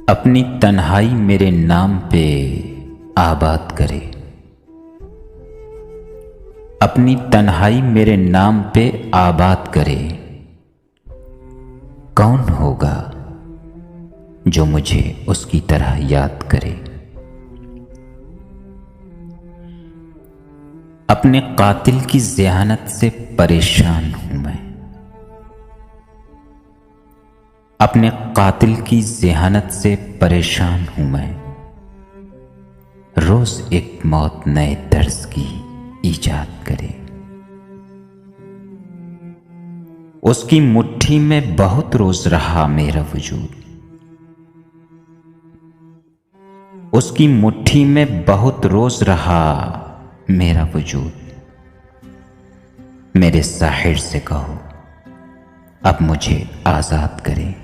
अपनी तन्हाई मेरे नाम पे आबाद करे। अपनी तन्हाई मेरे नाम पे आबाद करे। कौन होगा जो मुझे उसकी तरह याद करे। अपने कातिल की ज़ियानत से परेशान हूं मैं। अपने कातिल की ज़ियानत से परेशान हूं मैं। रोज एक मौत नए दर्द की ईजाद करे। उसकी मुट्ठी में बहुत रोज रहा मेरा वजूद। उसकी मुट्ठी में बहुत रोज रहा मेरा वजूद। मेरे साहिर से कहो अब मुझे आजाद करे।